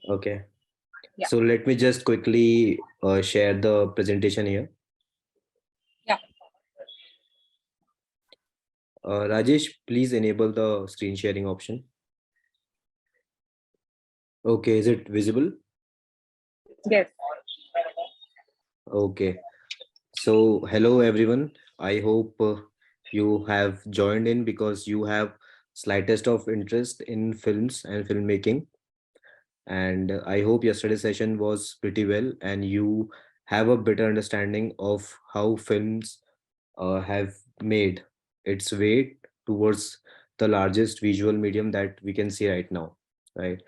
Okay, Yeah. so let me just quickly share the presentation here. Yeah. Rajesh, please enable the screen sharing option. Okay, is it visible? Yes. Okay, so hello everyone. I hope you have joined in because you have slightest of interest in films and filmmaking. And I hope yesterday's session was pretty well and you have a better understanding of how films have made its way towards the largest visual medium that we can see right now, right?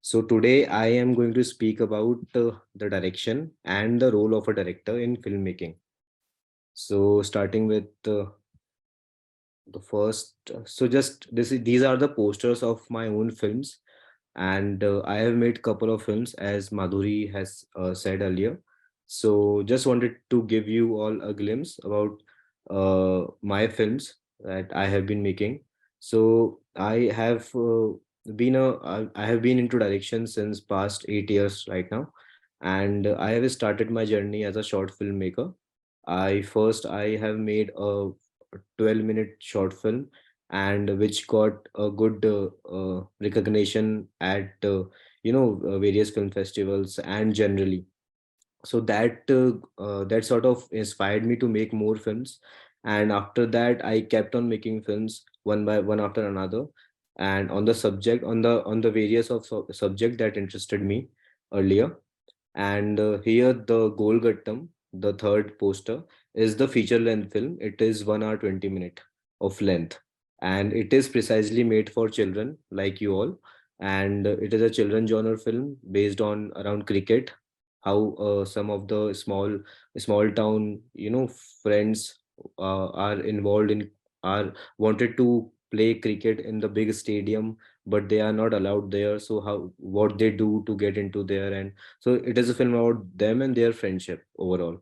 So today I am going to speak about the direction and the role of a director in filmmaking. So starting with the first, these are the posters of my own films, and I have made couple of films as Madhuri has said earlier. So just wanted to give you all a glimpse about my films that I have been making. So I have been into direction since past 8 years right now, and I have started my journey as a short filmmaker. I have made a 12-minute short film, and which got a good recognition at various film festivals and generally. So that sort of inspired me to make more films, and after that I kept on making films one by one after another, and on the subject on the various of subject that interested me earlier. And here the Gol Gattam, the third poster, is the feature length film. It is 1 hour 20 minute of length, and it is precisely made for children like you all. And it is a children genre film based on around cricket, how some of the small town friends are involved in are wanted to play cricket in the big stadium, but they are not allowed there. So how what they do to get into there, and so it is a film about them and their friendship overall.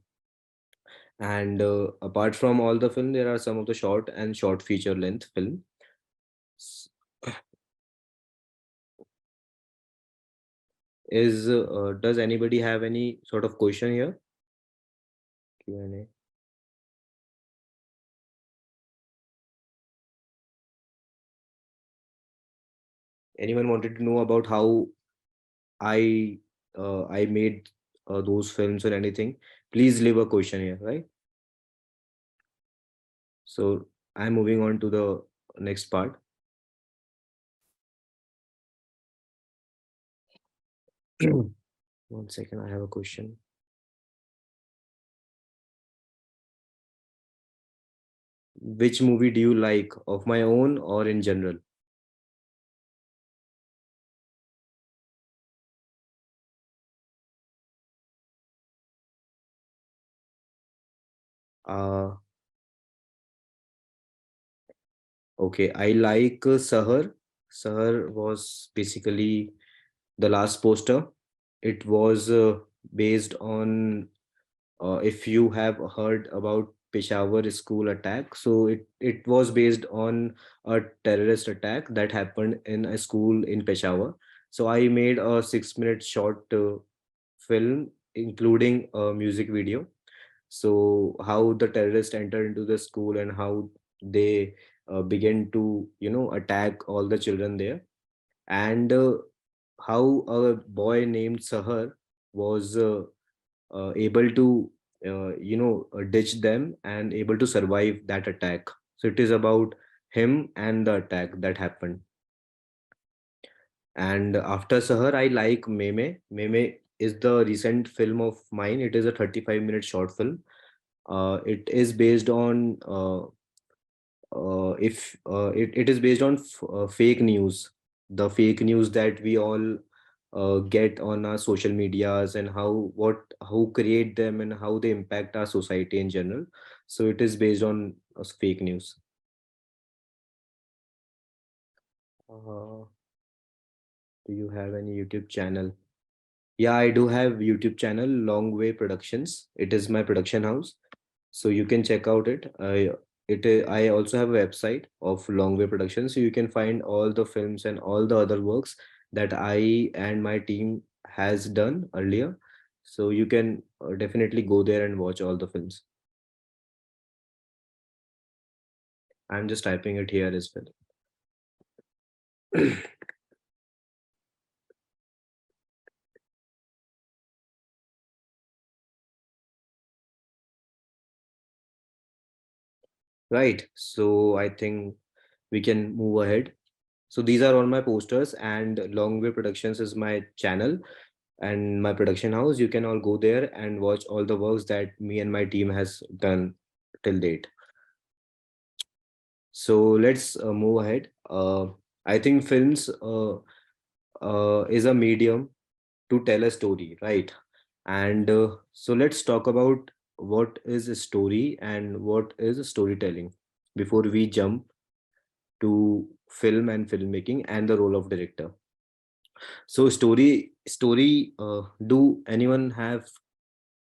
And apart from all the film, there are some of the short and short feature length film. S- Is does anybody have any sort of question here? Q&A. Anyone wanted to know about how I I made those films or anything? Please leave a question here, right? So I'm moving on to the next part. 1 second, I have a question. Which movie do you like, of my own or in general? Uh, okay, I like Sahar. Sahar was basically the last poster. It was based on, if you have heard about Peshawar school attack, so it was based on a terrorist attack that happened in a school in Peshawar. So I made a 6 minute short film, including a music video. So how the terrorists entered into the school and how they began to attack all the children there, and how a boy named Sahar was able to ditch them and able to survive that attack. So it is about him and the attack that happened. And after Sahar, I like Meme. Meme is the recent film of mine. It is a 35-minute short film. It is based on if it is based on fake news, the fake news that we all get on our social medias, and how create them and how they impact our society in general. So it is based on fake news. uh, do you have any YouTube channel? Yeah, I do have YouTube channel, Long Way Productions. It is my production house, so you can check out it. I also have a website of Long Way Productions, so you can find all the films and all the other works that I and my team has done earlier. So you can definitely go there and watch all the films. I'm just typing it here as well. Right. So I think we can move ahead. So these are all my posters, and Longway Productions is my channel and my production house. You can all go there and watch all the works that me and my team has done till date. So let's move ahead. I think films is a medium to tell a story, right? And so let's talk about what is a story and what is storytelling before we jump to film and filmmaking and the role of director. So story. Do anyone have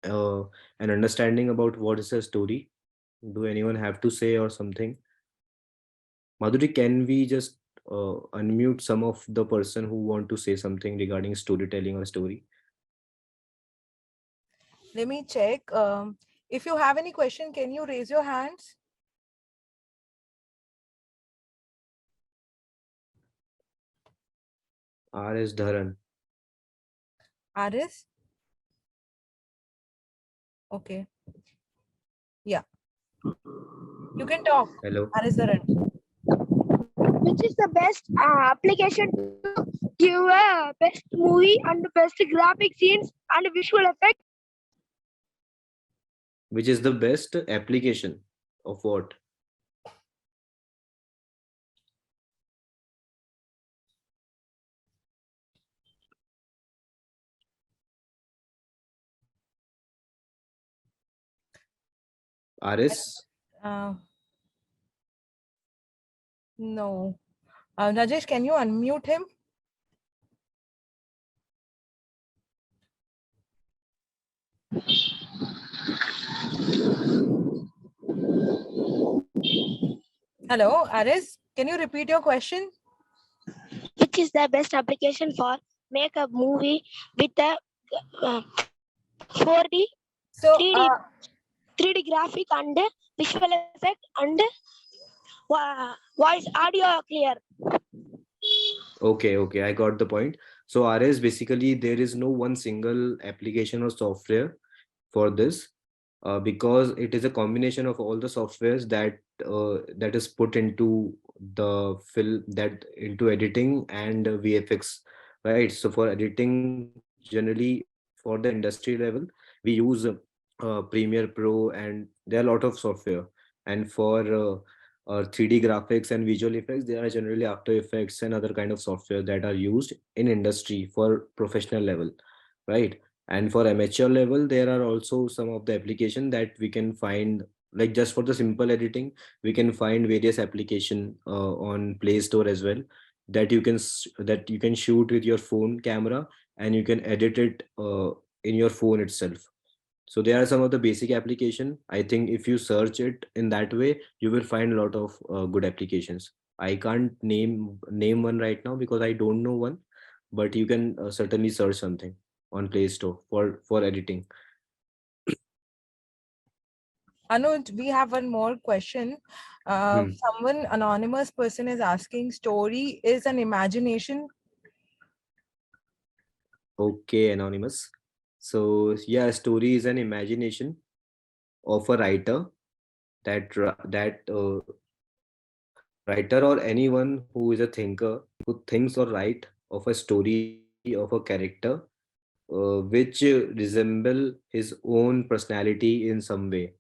uh, an understanding about what is a story? Do anyone have to say or something? Madhuri, can we just unmute some of the person who want to say something regarding storytelling or story? Let me check. If you have any question, can you raise your hands? R.S. Dharan. Aris? Okay. Yeah. You can talk. Hello. Aris Dharan. Which is the best application to give a best movie and best graphic scenes and visual effects? Which is the best application of what? R.S. Uh, no. Rajesh, can you unmute him? Hello, Aris. Can you repeat your question? Which is the best application for make a movie with a uh, 4D, So, 3D, 3D graphic and visual effect and voice audio clear? Okay, I got the point. So RS, basically there is no one single application or software for this, because it is a combination of all the softwares that is put into the film, that into editing and VFX, right? So for editing, generally for the industry level, we use Premiere Pro, and there are a lot of software. And for 3D graphics and visual effects, there are generally After Effects and other kind of software that are used in industry for professional level, right? And for amateur level, there are also some of the application that we can find, like just for the simple editing, we can find various application on Play Store as well, that that you can shoot with your phone camera, and you can edit it in your phone itself. So there are some of the basic application. I think if you search it in that way, you will find a lot of good applications. I can't name one right now because I don't know one, but you can certainly search something on Play Store for editing. Anuj, we have one more question. Hmm. Someone anonymous person is asking, story is an imagination. Okay, anonymous. So yeah, story is an imagination of a writer, that writer or anyone who is a thinker, who thinks or write of a story of a character which resemble his own personality in some way.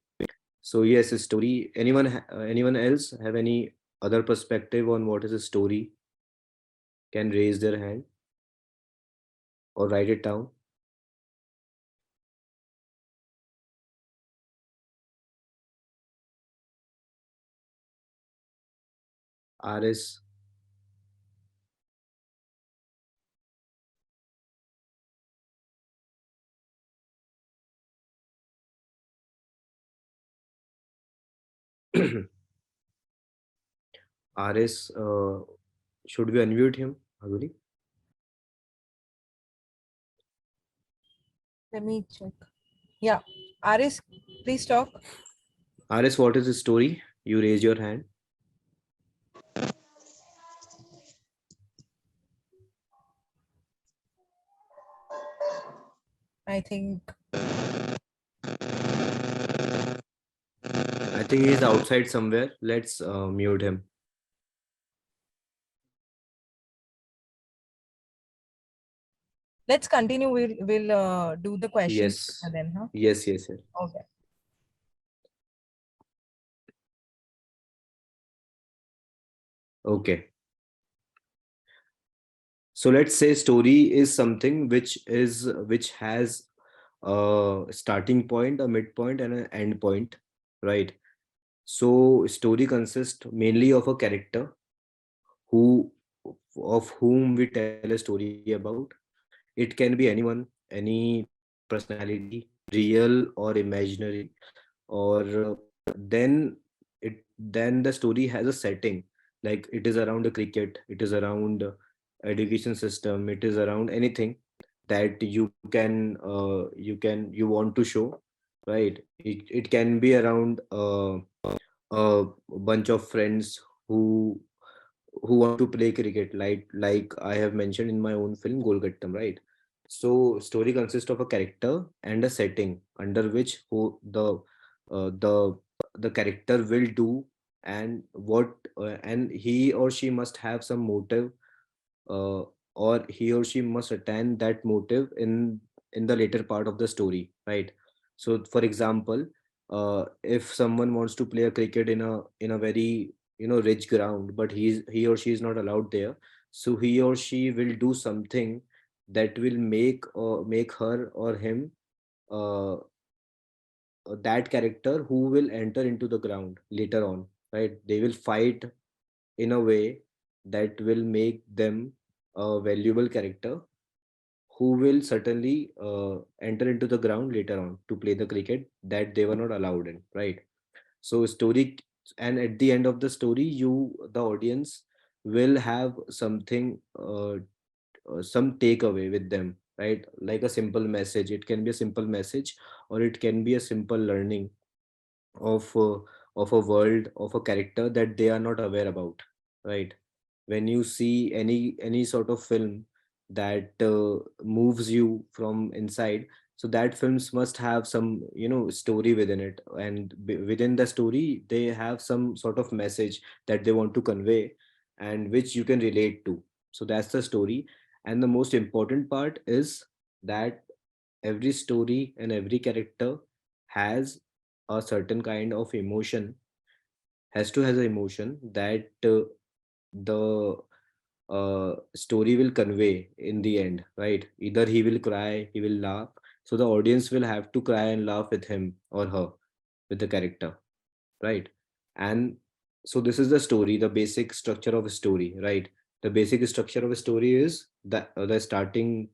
So yes, a story. Anyone else have any other perspective on what is a story? Can raise their hand or write it down. RS. RS. Should we unmute him, Aguli? Let me check. Yeah. Aris, please talk. RS, what is the story? You raise your hand. I think I think he's outside somewhere. Let's mute him. let's continue. We'll do the questions Yes. then, huh? Yes, yes, yes. Okay. Okay. So let's say story is something which has a starting point, a midpoint, and an end point, right? So story consists mainly of a character who of whom we tell a story about. It can be anyone, any personality, real or imaginary, or then then the story has a setting, like it is around a cricket, it is around education system, it is around anything that you want to show, right? It can be around a bunch of friends who want to play cricket, like I have mentioned in my own film Gol Gattam, right? So story consists of a character and a setting under which the character will do, and what and he or she must have some motive, uh, or he or she must attain that motive in the later part of the story, right? So for example, if someone wants to play a cricket in a very rich ground, but he or she is not allowed there, so he or she will do something that will make her or him, uh, that character who will enter into the ground later on, right? They will fight in a way that will make them a valuable character who will certainly enter into the ground later on to play the cricket that they were not allowed in, right? So story, and at the end of the story, you, the audience, will have something, some takeaway with them, right? Like a simple message. It can be a simple message, or it can be a simple learning of of a world, of a character that they are not aware about, right? When you see any sort of film that moves you from inside, so that films must have some story within it, and within the story they have some sort of message that they want to convey, and which you can relate to. So that's the story. And the most important part is that every story and every character has a certain kind of emotion, has to has an emotion that the story will convey in the end, right? Either he will cry, he will laugh. So the audience will have to cry and laugh with him or her, with the character, right? And so this is the story, the basic structure of a story, right? The basic structure of a story is the starting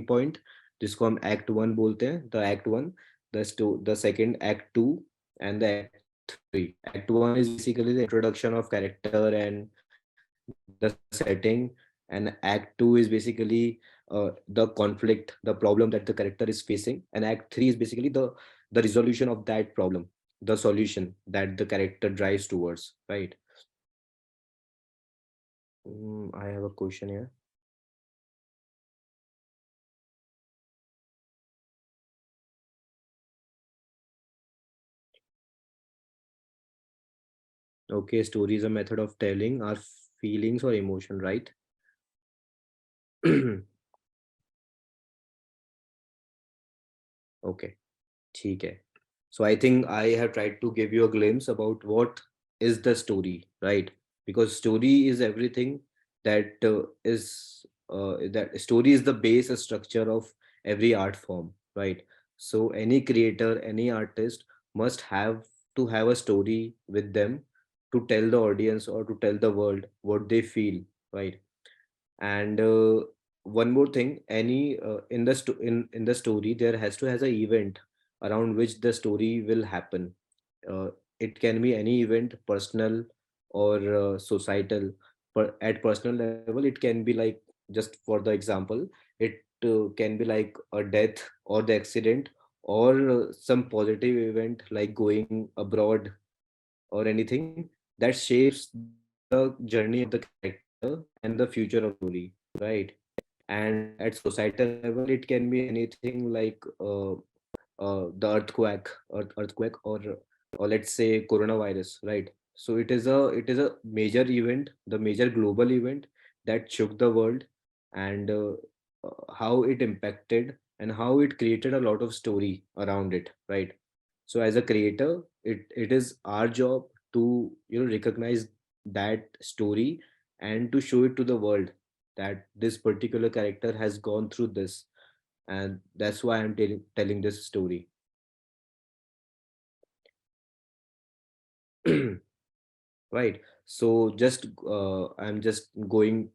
point, जिसको हम act 1 बोलते हैं, the act 1, the second act 2, and the act 3. Act 1 is basically the introduction of character and the setting, and act 2 is basically the conflict, the problem that the character is facing, and act 3 is basically the resolution of that problem, the solution that the character drives towards, right? I have a question here. Okay, story is a method of telling our feelings or emotion, right? Okay, ठीक है. So I think I have tried to give you a glimpse about what is the story, right? Because story is everything that that story is the base structure of every art form, right? So any creator, any artist must have to have a story with them to tell the audience or to tell the world what they feel, right? And one more thing, any in the story there has to has a event around which the story will happen. uh, it can be any event, personal or societal. At personal level, it can be like, just for the example, it can be like a death or the accident, or some positive event like going abroad or anything that shapes the journey of the character and the future of the story, right? And at societal level, it can be anything like the earthquake, or let's say coronavirus, right? So it is a major event, the major global event that shook the world, and how it impacted and how it created a lot of story around it, right? So as a creator, it is our job to recognize that story and to show it to the world that this particular character has gone through this, and that's why I'm telling this story. Right. So just I'm just going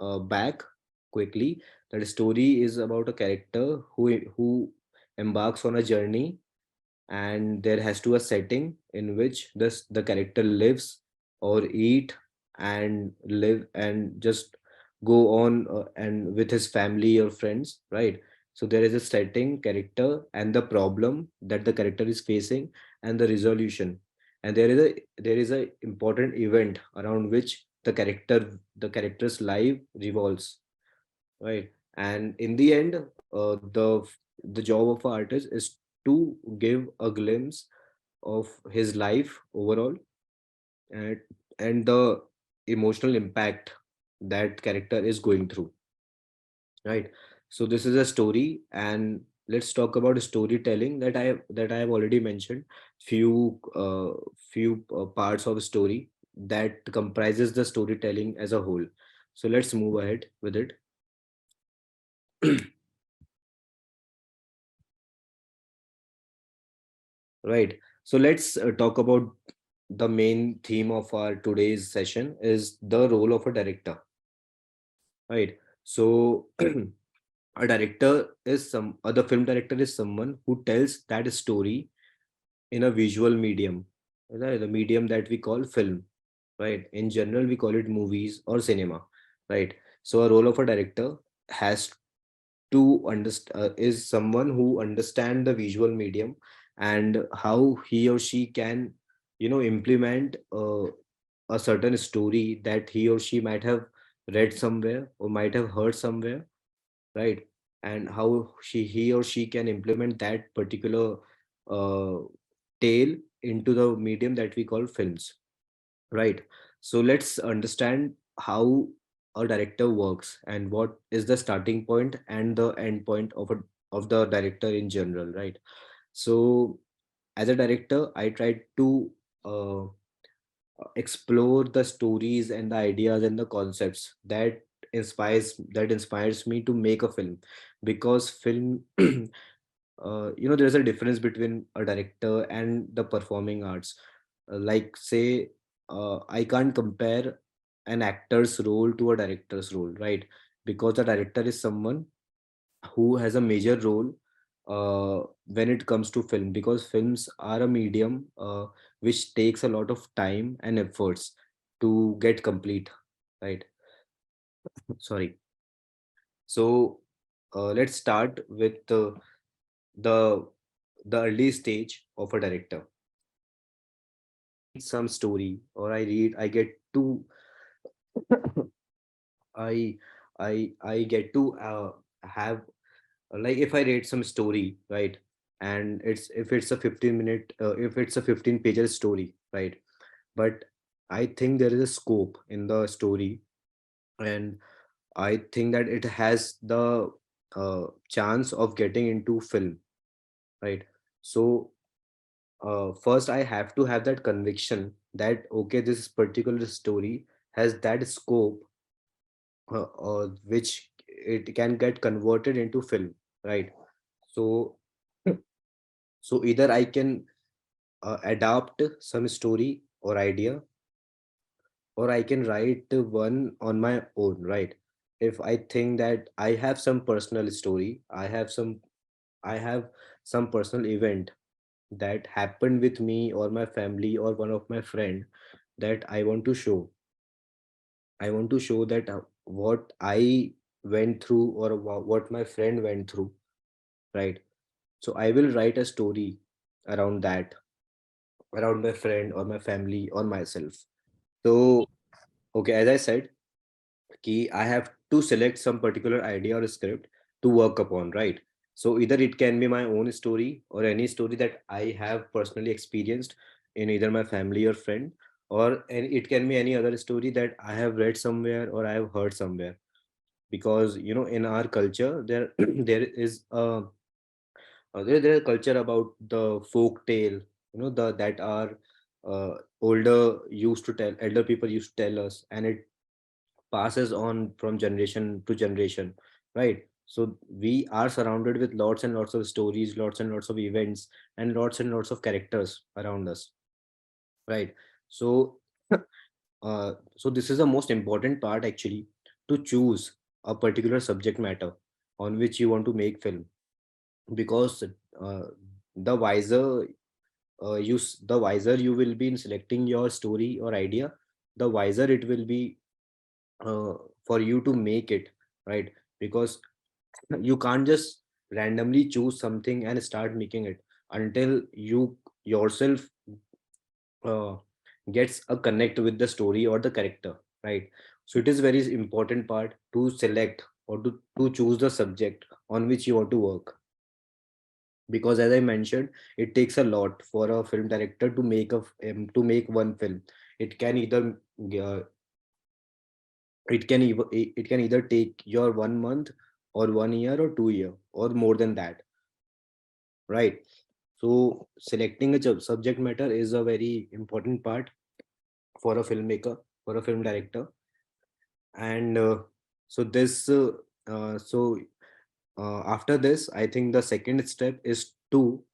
back quickly. That story is about a character who embarks on a journey, and there has to a setting in which the character lives or eat and live and just go on and with his family or friends, right? So there is a setting, character, and the problem that the character is facing, and the resolution, and there is a important event around which the character's life revolves, right? And in the end, the job of an artist is to give a glimpse of his life overall, and the emotional impact that character is going through, right? So this is a story, and let's talk about storytelling that I have already mentioned. Few parts of a story that comprises the storytelling as a whole. So let's move ahead with it. Right. So let's talk about the main theme of our today's session is the role of a director. Right. So a director is some other film director is someone who tells that story in a visual medium, right? The medium that we call film, right? In general, we call it movies or cinema, right? So a role of a director has to understand is someone who understand the visual medium and how he or she can implement a certain story that he or she might have read somewhere or might have heard somewhere, right? And how he or she can implement that particular uh, tale into the medium that we call films, right? So let's understand how a director works and what is the starting point and the end point of the director in general, right? So as a director, I try to uh, explore the stories and the ideas and the concepts that inspires me to make a film, because film there's a difference between a director and the performing arts. Like say, I can't compare an actor's role to a director's role, right? Because a director is someone who has a major role when it comes to film, because films are a medium which takes a lot of time and efforts to get complete, right? Sorry. So let's start with the the early stage of a director. Some story, or I get to I I get to have, like, if I read some story, right? And if it's a 15-minute, if it's a 15 pages story, right? But I think there is a scope in the story, and I think that it has the chance of getting into film, right? So first I have to have that conviction that okay, this particular story has that scope, which it can get converted into film, right? So so either I can adapt some story or idea, or I can write one on my own, right? If I think that I have some personal story, I have some personal event that happened with me or my family or one of my friend, that I want to show that what I went through, or what my friend went through, right? So I will write a story around that, around my friend or my family or myself. So, okay, as I said, key, I have to select some particular idea or script to work upon, right? So either it can be my own story or any story that I have personally experienced in either my family or friend, or and it can be any other story that I have read somewhere or I have heard somewhere. Because in our culture there there is there is a culture about the folk tale, the that our older used to tell, elder people used to tell us, and it passes on from generation to generation, right? So we are surrounded with lots and lots of stories, lots and lots of events, and lots of characters around us, right? So so this is the most important part actually, to choose a particular subject matter on which you want to make film. Because the wiser the wiser you will be in selecting your story or idea, the wiser it will be uh, for you to make it, right? Because you can't just randomly choose something and start making it until you yourself uh, gets a connect with the story or the character, right? So it is very important part to select or to choose the subject on which you want to work. Because as I mentioned, it takes a lot for a film director to to make one film. It can either uh, it can either take your 1 month or 1 year or 2 year or more than that, right? So selecting a subject matter is a very important part for a filmmaker, for a film director. And so this so after this, I think the second step is to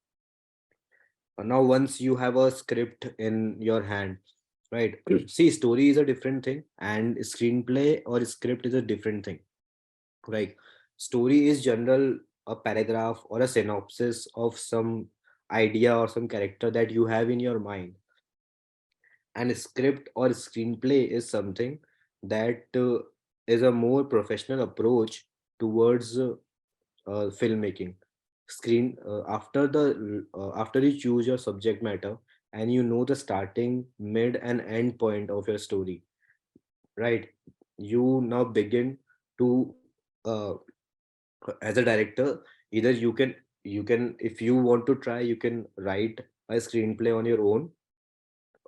now, once you have a script in your hand, right? See, story is a different thing and screenplay or script is a different thing, right? Story is general, a paragraph or a synopsis of some idea or some character that you have in your mind. And script or screenplay is something that is a more professional approach towards filmmaking. After you choose your subject matter and you know the starting, mid, and end point of your story, right? You now begin to as a director, either you can, if you want to try, you can write a screenplay on your own,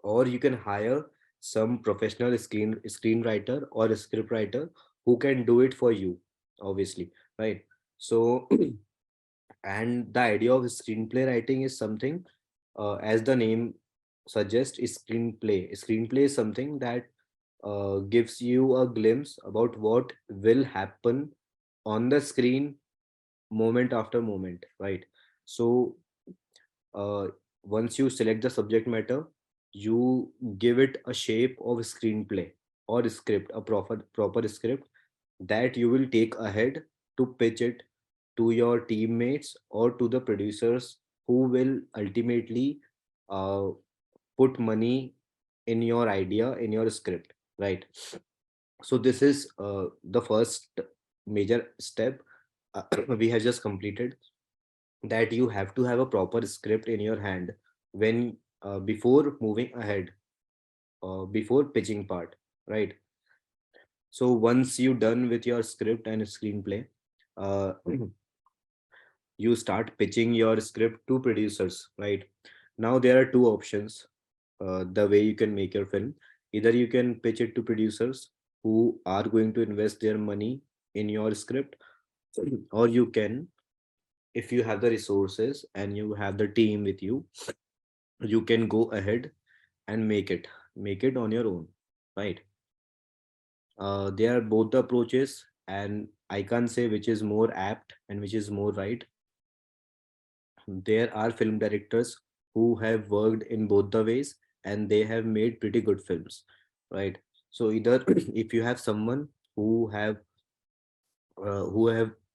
or you can hire some professional screenwriter or a script writer who can do it for you, obviously, right? So and the idea of screenplay writing is something, as the name suggests, is screenplay is something that gives you a glimpse about what will happen on the screen moment after moment, right? So uh, once you select the subject matter, you give it a shape of screenplay or script, a proper script that you will take ahead to pitch it to your teammates or to the producers who will ultimately uh, put money in your idea, in your script, right? So this is the first major step we have just completed, that you have to have a proper script in your hand when before moving ahead, before pitching part, right? So once you done with your script and screenplay, uh, you start pitching your script to producers, right? Now there are two options, the way you can make your film. Either you can pitch it to producers who are going to invest their money in your script, or you can, if you have the resources and you have the team with you, you can go ahead and make it on your own, right? They are both the approaches, and I can't say which is more apt and which is more right. There are film directors who have worked in both the ways and they have made pretty good films, right? So either if you have someone who have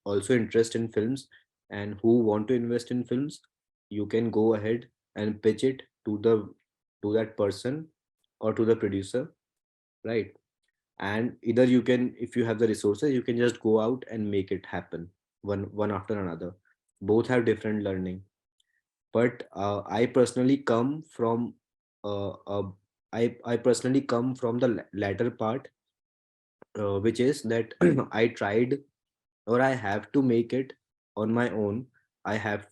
also interest in films and who want to invest in films, you can go ahead and pitch it to that person or to the producer, right? And either you can, if you have the resources, you can just go out and make it happen, one after another. Both have different learning. But I personally come from I personally come from the latter part, which is that I tried, or I have to make it on my own. I have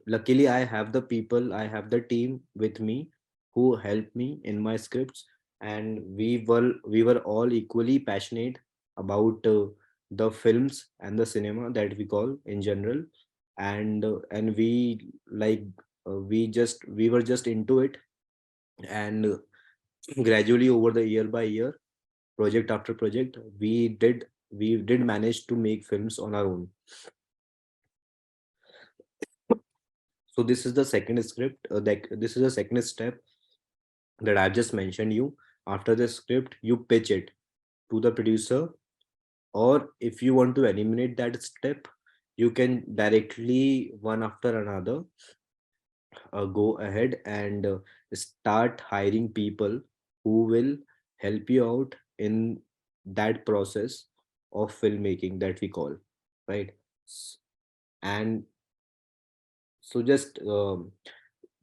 luckily I have the people, I have the team with me who help me in my scripts, and we were all equally passionate about the films and the cinema that we call in general. And we like we were just into it. And gradually over the year by year, project after project, we did manage to make films on our own. So this is the second script, that this is the second step that I've just mentioned you. After the script, you pitch it to the producer, or if you want to eliminate that step, you can directly one after another go ahead and start hiring people who will help you out in that process of filmmaking that we call, right? S- and so just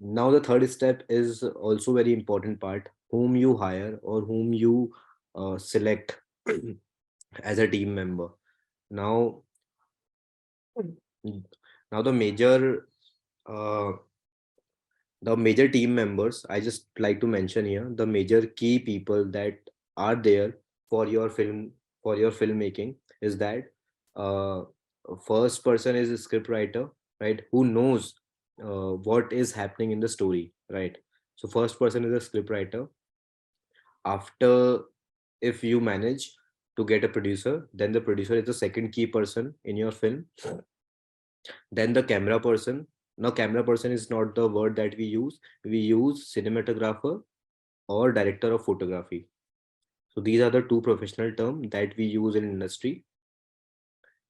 now the third step is also very important part, whom you hire or whom you select as a team member. Now, now uh, the major team members, I just like to mention here the major key people that are there for your film, for your filmmaking, is that uh, first person is a script writer, right, who knows what is happening in the story, right? So first person is a script writer. After, if you manage to get a producer, then the producer is the second key person in your film. Then the camera person. Now camera person is not the word that we use cinematographer or director of photography. So these are the two professional terms that we use in industry.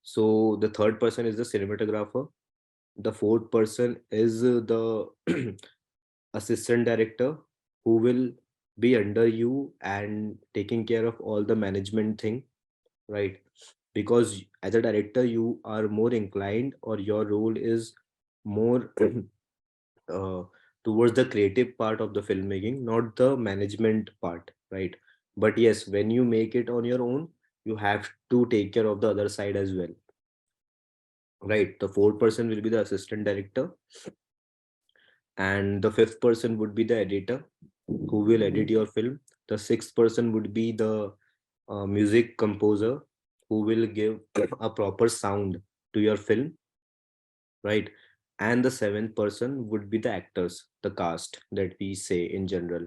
So the third person is the cinematographer. The fourth person is the assistant director, who will be under you and taking care of all the management thing, right? Because as a director, you are more inclined, or your role is more uh, towards the creative part of the filmmaking, not the management part, right? But yes, when you make it on your own, you have to take care of the other side as well, right? The fourth person will be the assistant director, and the fifth person would be the editor, who will edit your film. The sixth person would be the music composer, who will give a proper sound to your film, right? And the seventh person would be the actors, the cast that we say in general.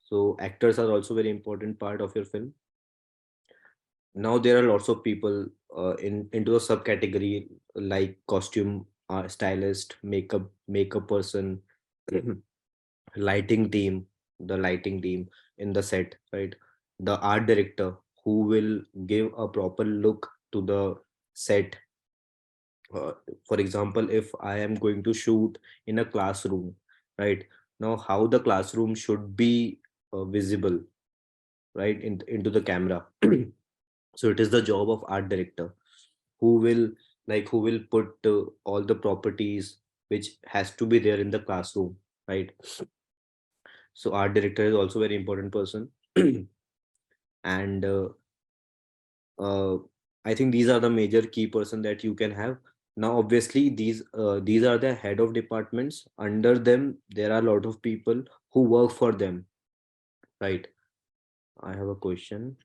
So actors are also very important part of your film. Now there are lots of people in into a subcategory, like costume stylist, makeup person, lighting team, the lighting team in the set, right? The art director, who will give a proper look to the set. uh, for example, if I am going to shoot in a classroom, right? Now how the classroom should be visible, right, into the camera. So it is the job of art director, who will who will put all the properties which has to be there in the classroom, right? So art director is also very important person. And uh, I think these are the major key person that you can have. Now obviously these are the head of departments. Under them there are a lot of people who work for them, right? I have a question.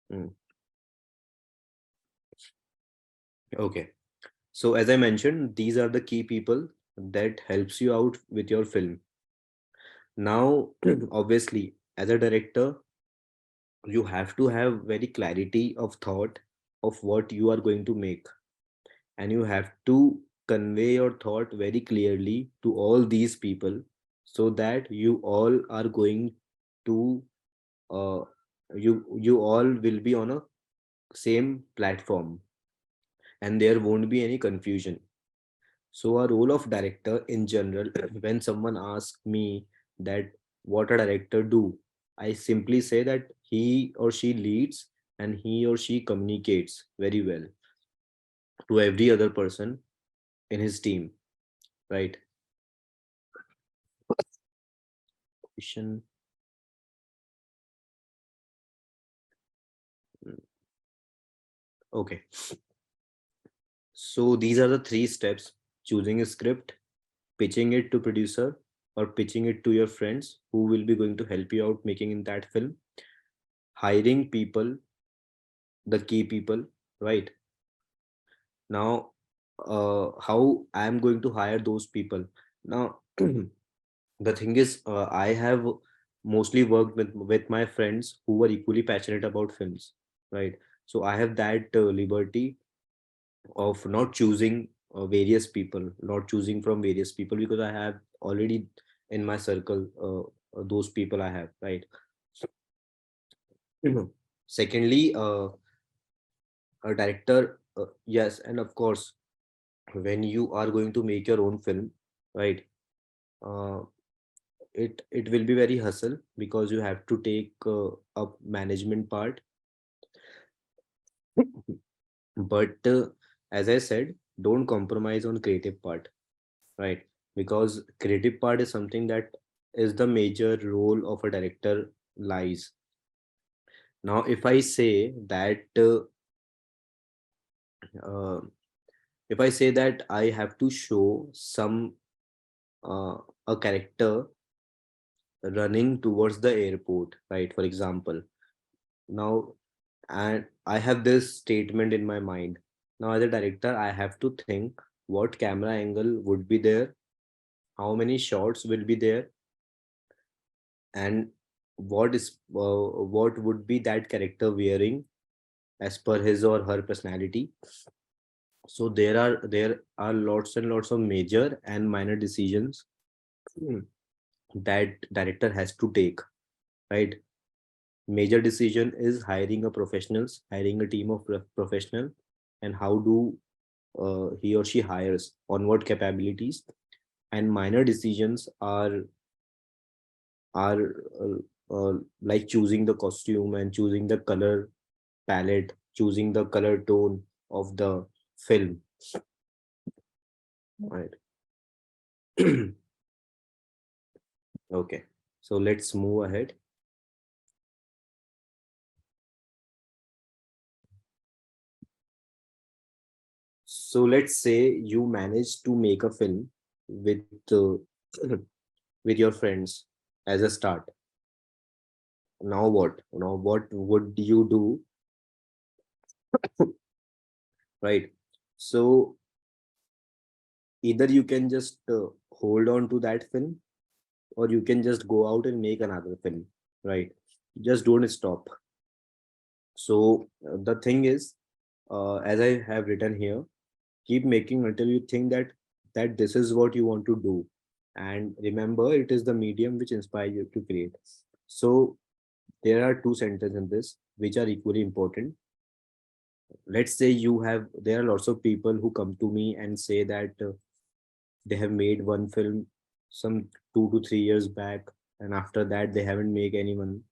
Hmm, okay. So as I mentioned, these are the key people that helps you out with your film. Now obviously as a director, you have to have very clarity of thought of what you are going to make, and you have to convey your thought very clearly to all these people, so that you all are going to uh, you all will be on a same platform, and there won't be any confusion. So a role of director in general, when someone asks me that what a director do. I simply say that he or she leads and he or she communicates very well to every other person in his team, right? Question. Okay, so these are the three steps: choosing a script, pitching it to producer, or pitching it to your friends who will be going to help you out making in that film, hiring people, the key people, right? Now, how I am going to hire those people? Now, the thing is, I have mostly worked with my friends who were equally passionate about films, right? So I have that liberty of not choosing various people, not choosing from various people, because I have already in my circle those people I have, right? Mhm. Secondly, a director, yes, and of course, when you are going to make your own film, right? Uh, it will be very hustle because you have to take up management part, but as I said, don't compromise on creative part, right? Because creative part is something that is the major role of a director lies. Now if I say that uh, if I say that I have to show some uh, a character running towards the airport, right, for example, now, and I have this statement in my mind. Now as a director I have to think what camera angle would be there, how many shots will be there, and what would be that character wearing as per his or her personality. So there are lots and lots of major and minor decisions hmm, that director has to take, right? Major decision is hiring a team of professional, and how do he or she hires, on what capabilities. And minor decisions are like choosing the costume and choosing the color palette, choosing the color tone of the film, right? Okay, so let's move ahead. So let's say you manage to make a film with with your friends as a start. Now what? Now what would you do, right? So either you can just hold on to that film, or you can just go out and make another film, right? Just don't stop. So the thing is, as I have written here, keep making until you think that this is what you want to do, and remember it is the medium which inspires you to create. So there are two sentences in this which are equally important. Let's say there are lots of people who come to me and say that they have made one film some 2 to 3 years back, and after that they haven't made anyone.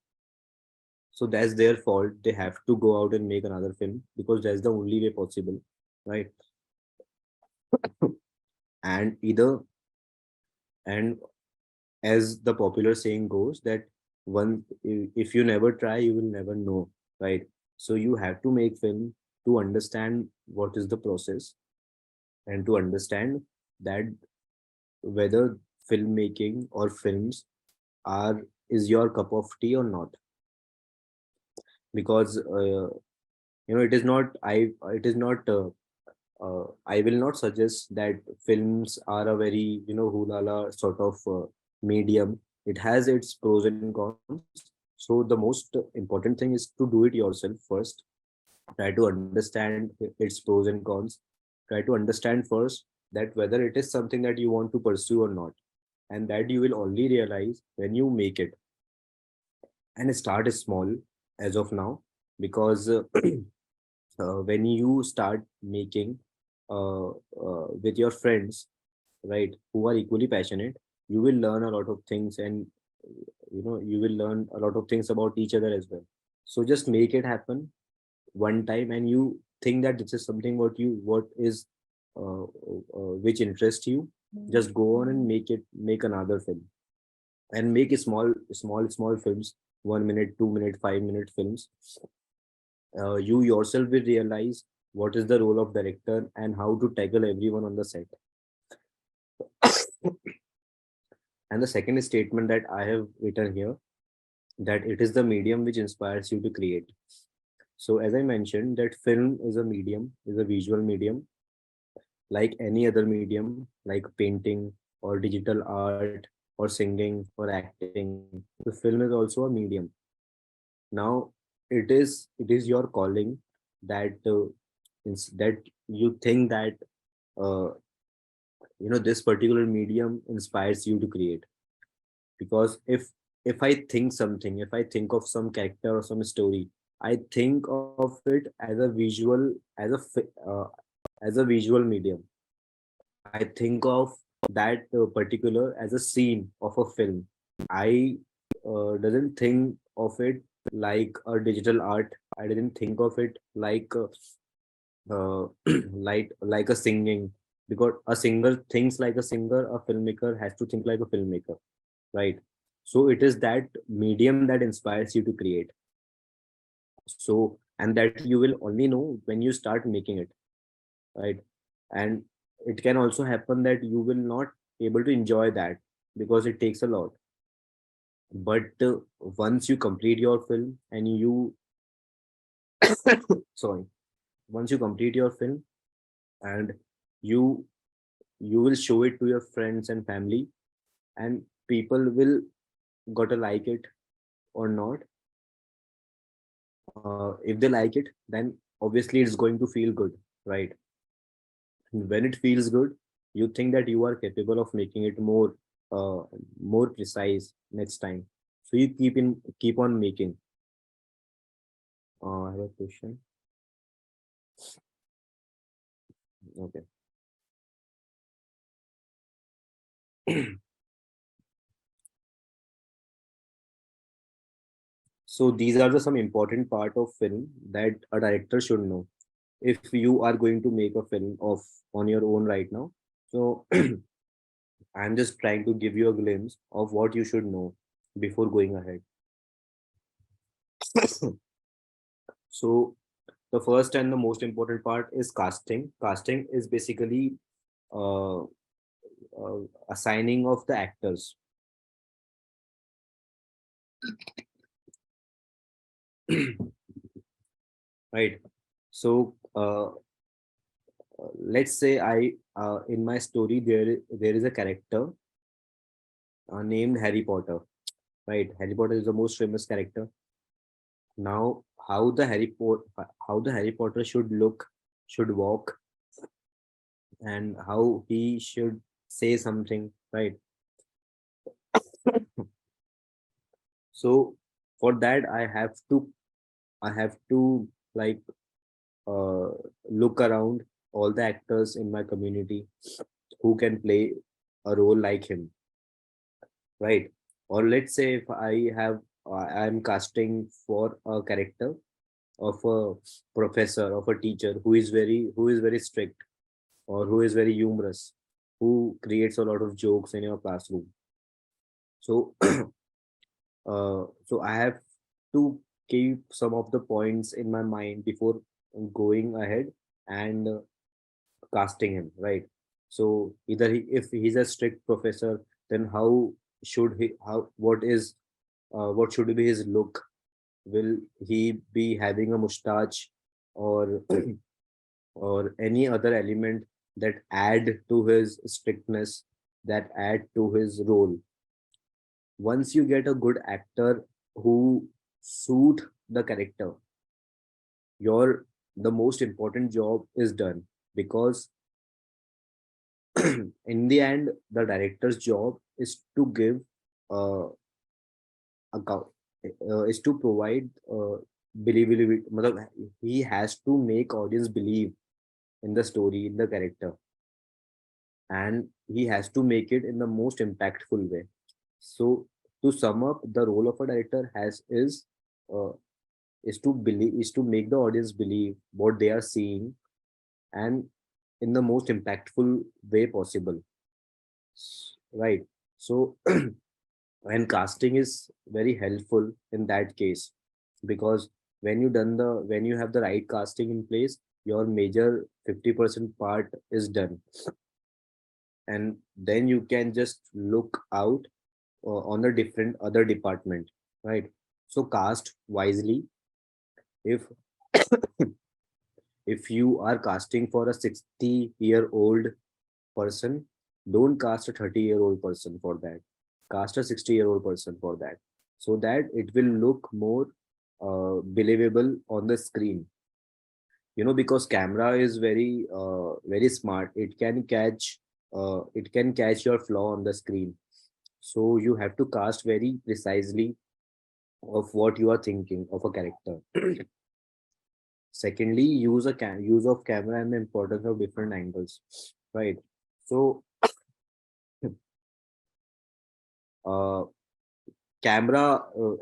So that's their fault. They have to go out and make another film because that's the only way possible, right? And either, and as the popular saying goes, that one, if you never try you will never know, right? So you have to make film to understand what is the process, and to understand that whether filmmaking or films are is your cup of tea or not. Because it is not I will not suggest that films are a very, hulala sort of medium. It has its pros and cons. So the most important thing is to do it yourself first. Try to understand its pros and cons. Try to understand first that whether it is something that you want to pursue or not. And that you will only realize when you make it. And start small as of now, because when you start making with your friends, right, who are equally passionate, you will learn a lot of things, and you will learn a lot of things about each other as well. So just make it happen one time, and you think that this is something what is which interests you. Just go on and make another film, and make a small films, 1 minute, 2 minute, 5 minute films. You yourself will realize what is the role of director and how to tackle everyone on the set. And the second statement that I have written here, that it is the medium which inspires you to create. So as I mentioned, that film is a medium, is a visual medium, like any other medium, like painting or digital art or singing or acting. The film is also a medium. Now it is your calling that that you think that uh, this particular medium inspires you to create. Because if I think of some character or some story, I think of it as a visual, as a visual medium. I think of that particular as a scene of a film. I doesn't think of it like a digital art. I didn't think of it like like a singing, because a singer thinks like a singer. A filmmaker has to think like a filmmaker, right? So it is that medium that inspires you to create. So, and that you will only know when you start making it, right? And it can also happen that you will not able to enjoy that because it takes a lot. But once you complete your film and you sorry, once you complete your film, and you you will show it to your friends and family, and people will gotta like it or not. If they like it, then obviously it's going to feel good, right? When it feels good, you think that you are capable of making it uh, more precise next time. So you keep on making. I have a question. Okay. So these are the some important part of film that a director should know if you are going to make a film of on your own right now. So I'm just trying to give you a glimpse of what you should know before going ahead. So the first and the most important part is casting. Casting is basically uh, assigning of the actors. Right. So let's say I in my story there is a character named Harry Potter. Right. Harry Potter is the most famous character. Now, how the Harry Potter should look, should walk, and how he should say something, right? So for that, I have to like uh, look around all the actors in my community who can play a role like him, right? Or let's say if I'm casting for a character of a professor, of a teacher who is very strict, or who is very humorous, who creates a lot of jokes in your classroom. So so I have to keep some of the points in my mind before going ahead and casting him, right? So either if he's a strict professor, then what should be his look? Will he be having a mustache, or or any other element that add to his strictness, that add to his role? Once you get a good actor who suit the character, your the most important job is done. Because in the end, the director's job is to give uh, account, is to provide believability. matlab, he has to make audience believe in the story, in the character, and he has to make it in the most impactful way. So To sum up, the role of a director uh, is to make the audience believe what they are seeing, and in the most impactful way possible. Right. So and casting is very helpful in that case, because when you have the right casting in place, your major 50% part is done, and then you can just look out on the different other department, right? So cast wisely. If if you are casting for a 60-year-old person, don't cast a 30-year-old person for that. Cast a 60-year-old person for that, so that it will look more believable on the screen. Because camera is very smart. It can catch your flaw on the screen. So you have to cast very precisely of what you are thinking of a character. Secondly, use of camera and the importance of different angles, right? So uh,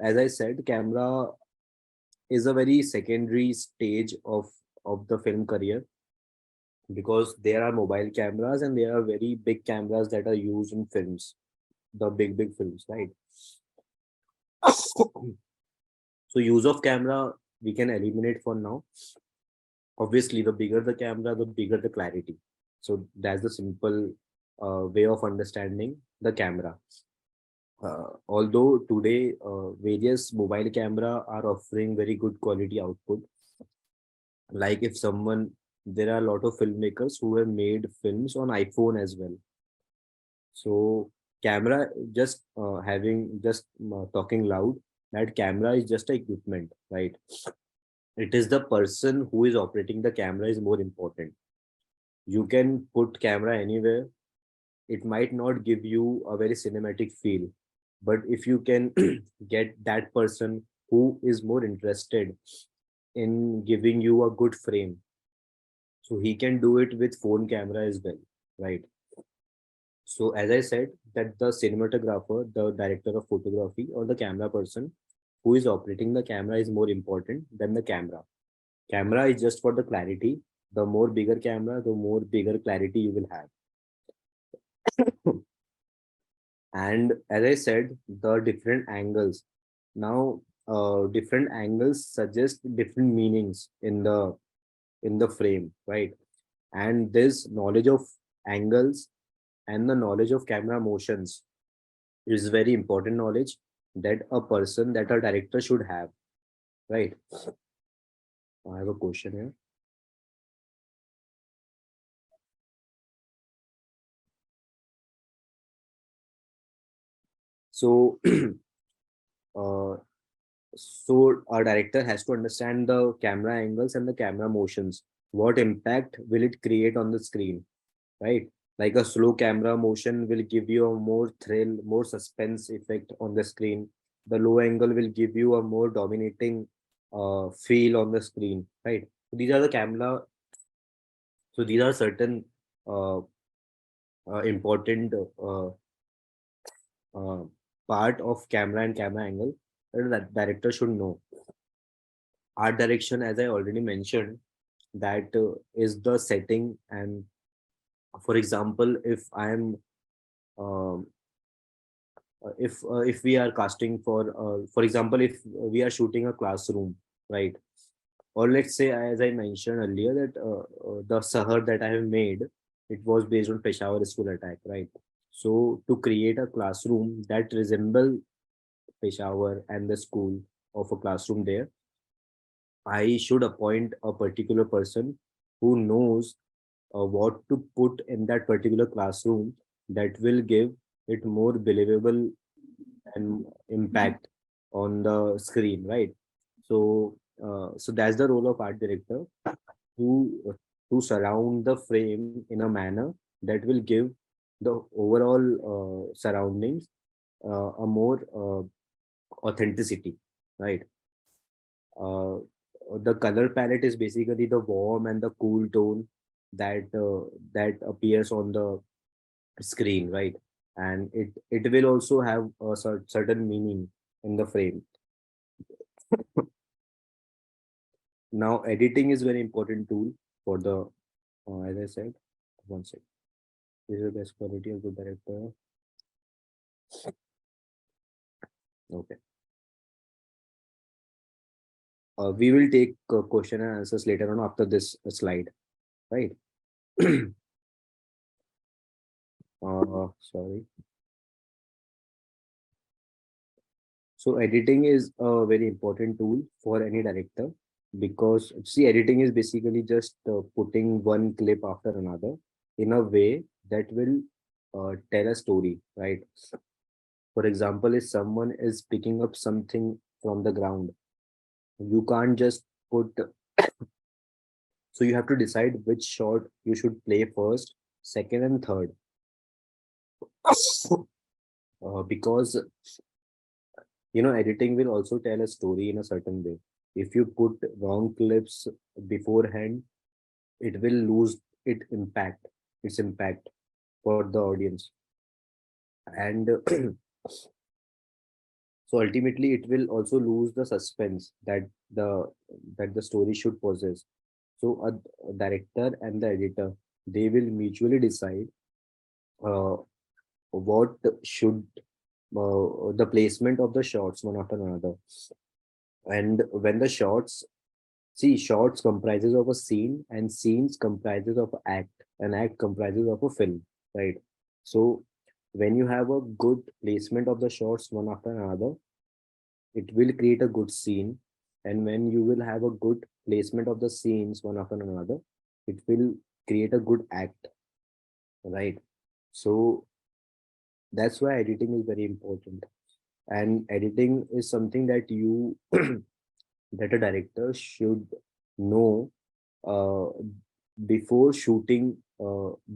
as I said, camera is a very secondary stage of the film career, because there are mobile cameras and there are very big cameras that are used in films, the big films, right? So use of camera we can eliminate for now. Obviously, the bigger the camera, the bigger the clarity. So that's the simple way of understanding the camera. Although today various mobile camera are offering very good quality output, like if someone there are a lot of filmmakers who have made films on iPhone as well. So camera, just having just talking loud, that camera is just a equipment, right? It is the person who is operating the camera is more important. You can put camera anywhere, it might not give you a very cinematic feel, but if you can get that person who is more interested in giving you a good frame, so he can do it with phone camera as well, right? So as I said, that the cinematographer, the director of photography, or the camera person who is operating the camera is more important than the camera. Camera is just for the clarity. The more bigger camera, the more bigger clarity you will have. And as I said, the different angles. Now, different angles suggest different meanings in the frame, right? And this knowledge of angles and the knowledge of camera motions is very important knowledge that a director should have, right? I have a question here. So, uh, so our director has to understand the camera angles and the camera motions. What impact will it create on the screen, right? Like a slow camera motion will give you a more thrill, more suspense effect on the screen. The low angle will give you a more dominating feel on the screen, right? These are the camera. So these are certain uh, important uh, part of camera and camera angle that director should know. Art direction, as I already mentioned, that is the setting. And for example, um, if we are casting for example, if we are shooting a classroom, right? Or let's say, as I mentioned earlier, that the Sahar that I have made, it was based on Peshawar school attack, right? So to create a classroom that resemble Peshawar and the school of a classroom there, I should appoint a particular person who knows what to put in that particular classroom that will give it more believable and impact on the screen, right? So that's the role of art director, to surround the frame in a manner that will give the overall surroundings a more authenticity, right? uh, the color palette is basically the warm and the cool tone that appears on the screen, right? and it will also have a certain meaning in the frame. Now, editing is very important tool for the, as I said, one second. This is the best quality of the director. Okay. We will take question and answers later on after this slide, right? Sorry. So editing is a very important tool for any director, because see, editing is basically just putting one clip after another in a way that will tell a story, right? For example, if someone is picking up something from the ground, you can't just put, so you have to decide which shot you should play first, second, and third. Because editing will also tell a story in a certain way. If you put wrong clips beforehand, it will lose its impact for the audience. And so ultimately it will also lose the suspense that the story should possess. So a director and the editor, they will mutually decide uh, what should the placement of the shots one after another. And when the shots, see, shots comprises of a scene, and scenes comprises of an act, and act comprises of a film, right? So when you have a good placement of the shots one after another, it will create a good scene. And when you will have a good placement of the scenes one after another, it will create a good act, right? So that's why editing is very important. And editing is something that you that a director should know uh, before shooting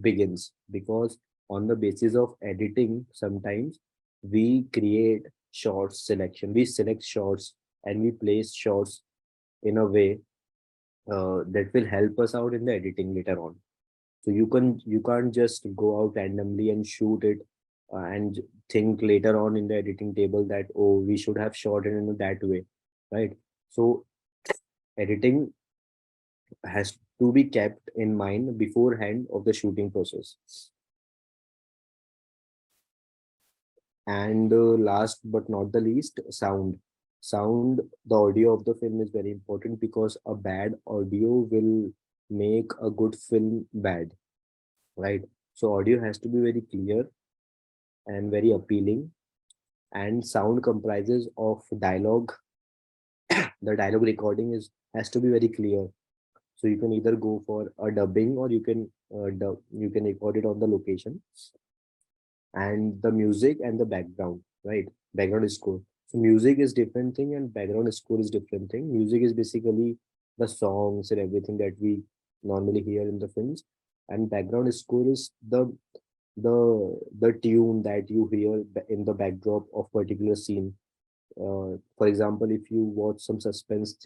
begins, because on the basis of editing, sometimes we create shots selection, we select shots, and we place shots in a way that will help us out in the editing later on. So you can't just go out randomly and shoot it, and think later on in the editing table that, oh, we should have shot it in that way, right? So editing has to be kept in mind beforehand of the shooting process. And last but not the least, sound. The audio of the film is very important, because a bad audio will make a good film bad, right? So audio has to be very clear and very appealing. And sound comprises of dialogue. The dialogue recording is has to be very clear. So you can either go for a dubbing, or you can record it on the location. And the music and the background, right? Background score. So music is different thing, and background score is different thing. Music is basically the songs and everything that we normally hear in the films, and background score is the tune that you hear in the backdrop of particular scene. For example, if you watch some suspense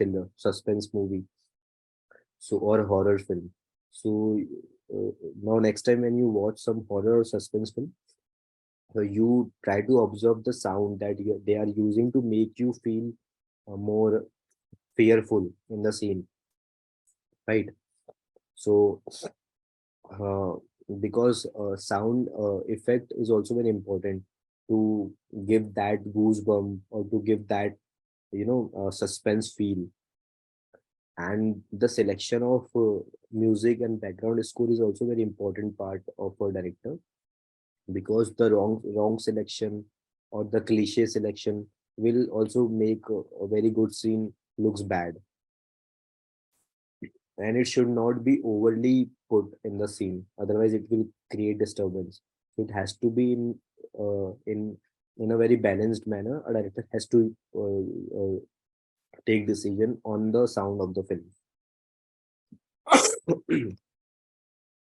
movie, so, or horror film, so now next time when you watch some horror or suspense film, you try to observe the sound that they are using to make you feel more fearful in the scene, right? So uh, because sound effect is also very important to give that goosebump, or to give that suspense feel. And the selection of music and background score is also very important part of a director, because the wrong selection or the cliche selection will also make a very good scene looks bad. And it should not be overly put in the scene, otherwise it will create disturbance. So it has to be in a very balanced manner. A director has to take decision on the sound of the film.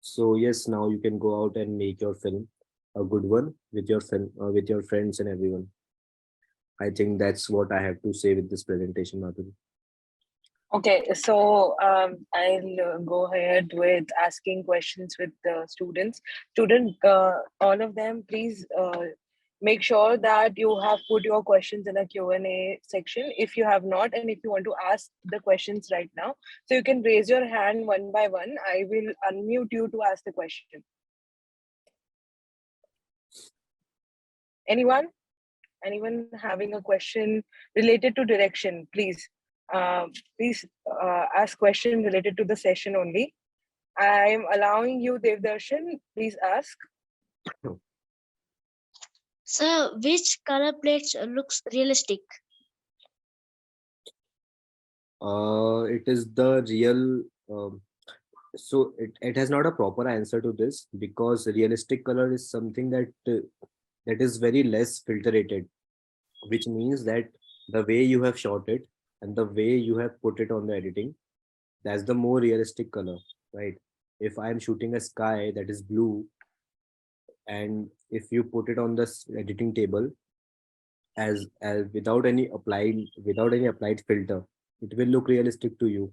So yes, now you can go out and make your film a good one with your film, with your friends and everyone. I think that's what I have to say with this presentation, Madhuri. Okay, so I'll go ahead with asking questions with the students. All of them, please make sure that you have put your questions in a Q&A section if you have not, and if you want to ask the questions right now. So you can raise your hand one by one. I will unmute you to ask the question. Anyone? Anyone having a question related to direction, please. Please ask question related to the session only. I'm allowing you, Devdarshan. Please ask. Sir, which color plates looks realistic? It is the real. So it has not a proper answer to this, because realistic color is something that is very less filtrated, which means that the way you have shot it and the way you have put it on the editing, that's the more realistic color, right? If I'm shooting a sky that is blue, and if you put it on the editing table as without any applied filter, it will look realistic to you.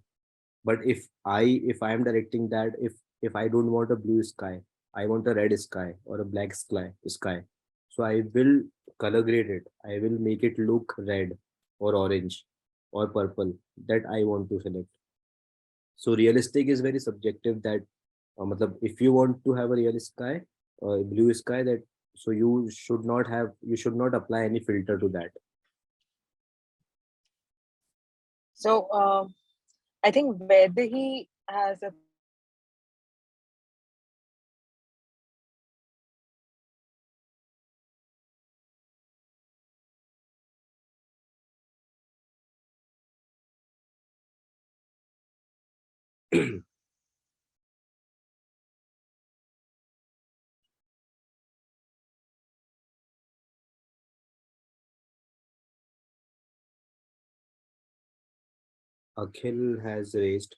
But if I am directing that, if I don't want a blue sky, I want a red sky or a black sky, so I will color grade it. I will make it look red or orange or purple that I want to select. So realistic is very subjective, that matlab, if you want to have a real sky, blue sky, that so you should not apply any filter to that. So I think Vedahi has a Akhil has raised.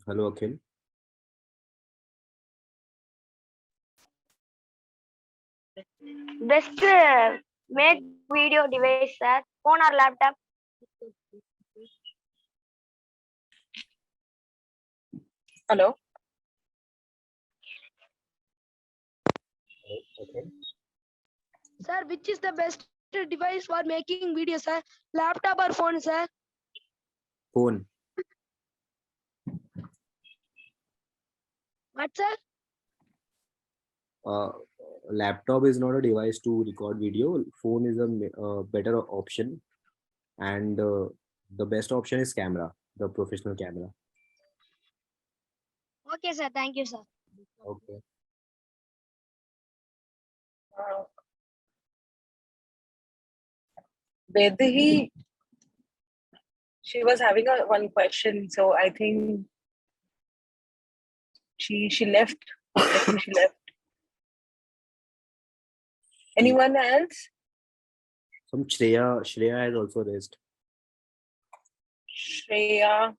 Hello, Akhil. Best make video device, sir. Phone or laptop? hello. Okay. Sir, which is the best device for making video, sir? Laptop or phone, sir? Phone. What, sir? uh, Laptop is not a device to record video. Phone is a better option, and the best option is camera, the professional camera. Okay, sir. Thank you, sir. Okay. Uh, Vedahi, she was having one question, so I think she left. I think she left. Anyone else? Some Shreya has also raised. Shreya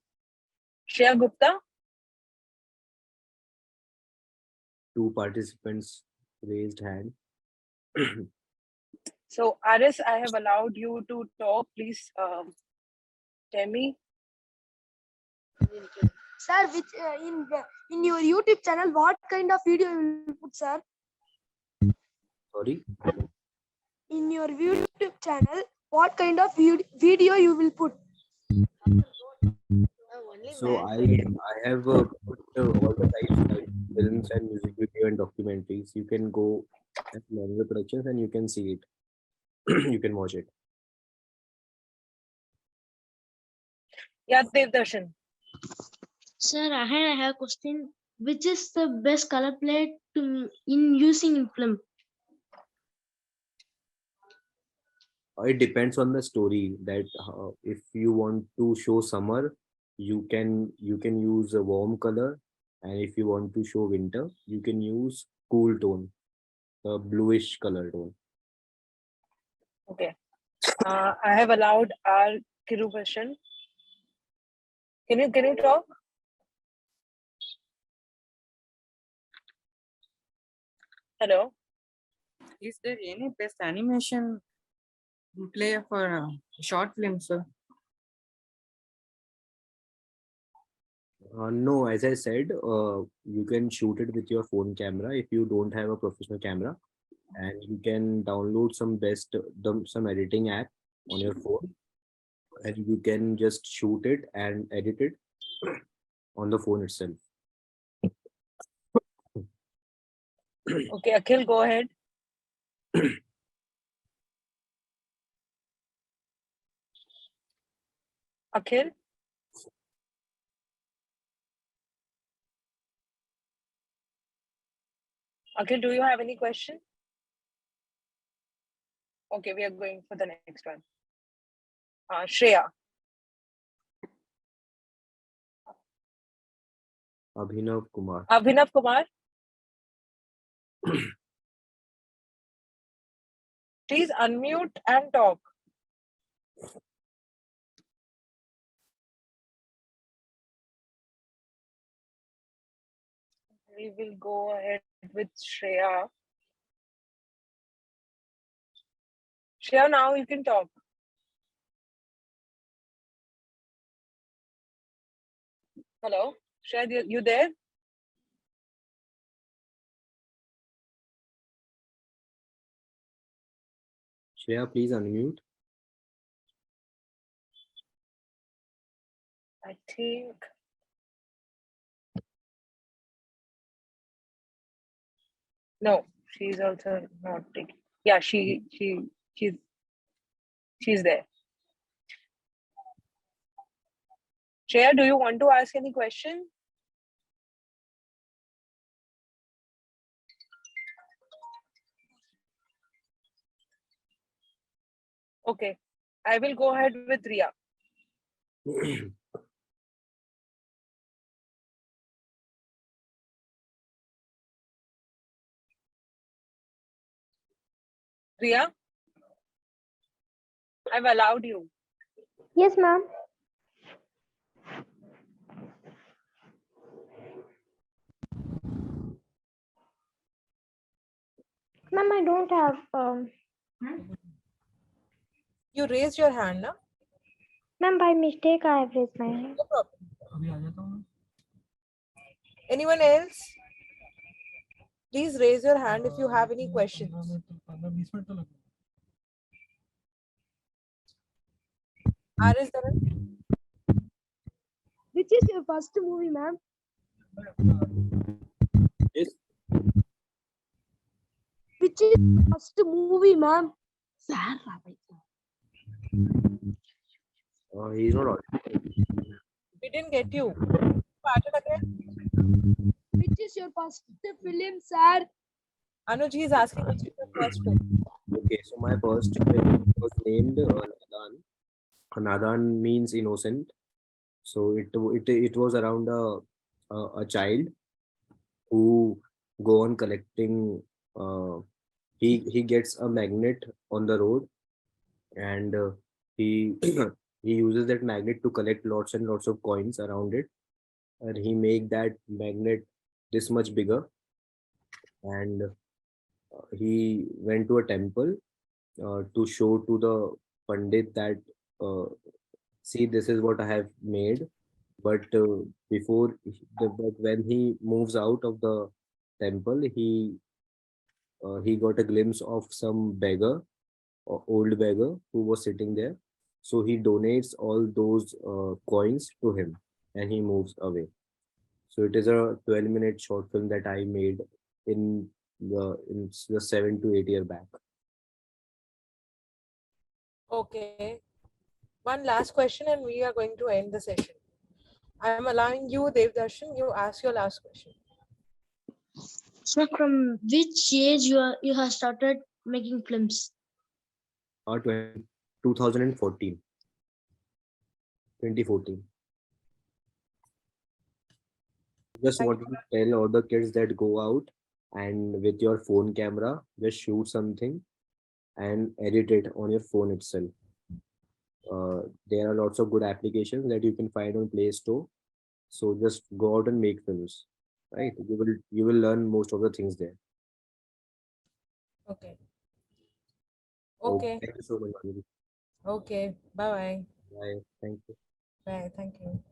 Gupta. Two participants raised hand. So Aris, I have allowed you to talk. Please tell me. Sir, which in your YouTube channel, what kind of video you will put, sir? Sorry. In your YouTube channel, what kind of video you will put? So I have put all the types like films and music video and documentaries. You can go at Manual Productions and you can see it. You can watch it. Yeah, Devdarshan. Sir, I have a question. Which is the best color plate in using in film? It depends on the story, that if you want to show summer, you can use a warm color, and if you want to show winter, you can use cool tone, a bluish color tone. Okay. I have allowed our Kirupashan. Can you talk? Hello. Is there any best animation play for short films, sir? No, as I said, you can shoot it with your phone camera if you don't have a professional camera, and you can download some editing app on your phone, and you can just shoot it and edit it on the phone itself. Okay, Akhil, go ahead. Akhil. Akhil, do you have any question? Okay, we are going for the next one. Shreya. Abhinav Kumar. Abhinav Kumar. Please unmute and talk. We will go ahead with Shreya. Shreya, now you can talk. Hello, Shreya, you there? Shreya, please unmute. I think. No, she's also not taking. Yeah, she's there. Shreya, do you want to ask any question? Okay, I will go ahead with Riya. Riya, I've allowed you. Yes, ma'am. Ma'am, I don't have. You raised your hand, na? Ma'am, by mistake, I have raised my hand. No problem. Anyone else? Please raise your hand if you have any questions. Aris, Which is your first movie, ma'am? Yes. Which is your first movie, ma'am? He's not audible. we didn't get you. Start it again. Which is your first film, sir? Anuj, he is asking which is your first film. Okay, so my first film was named Nadan. Nadan means innocent. So it was around a child who go on collecting. He gets a magnet on the road, and he he uses that magnet to collect lots and lots of coins around it, and he make that magnet this much bigger, and he went to a temple to show to the pandit that uh, see, this is what I have made. But but when he moves out of the temple, he got a glimpse of some beggar, or old beggar who was sitting there. So he donates all those coins to him, and he moves away. So it is a 12-minute short film that I made in the 7 to 8 year back. Okay. One last question and we are going to end the session. I am allowing you, Devdarshan, you ask your last question. So from which age you have started making films? 2014. 2014. Just Thank wanted to tell all the kids that go out and with your phone camera, just shoot something and edit it on your phone itself. There are lots of good applications that you can find on Play Store. So just go out and make films, right? You will learn most of the things there. Okay. So Okay. thank you so much, Madhuri. Okay. Bye bye. Bye. Thank you. Bye. Thank you.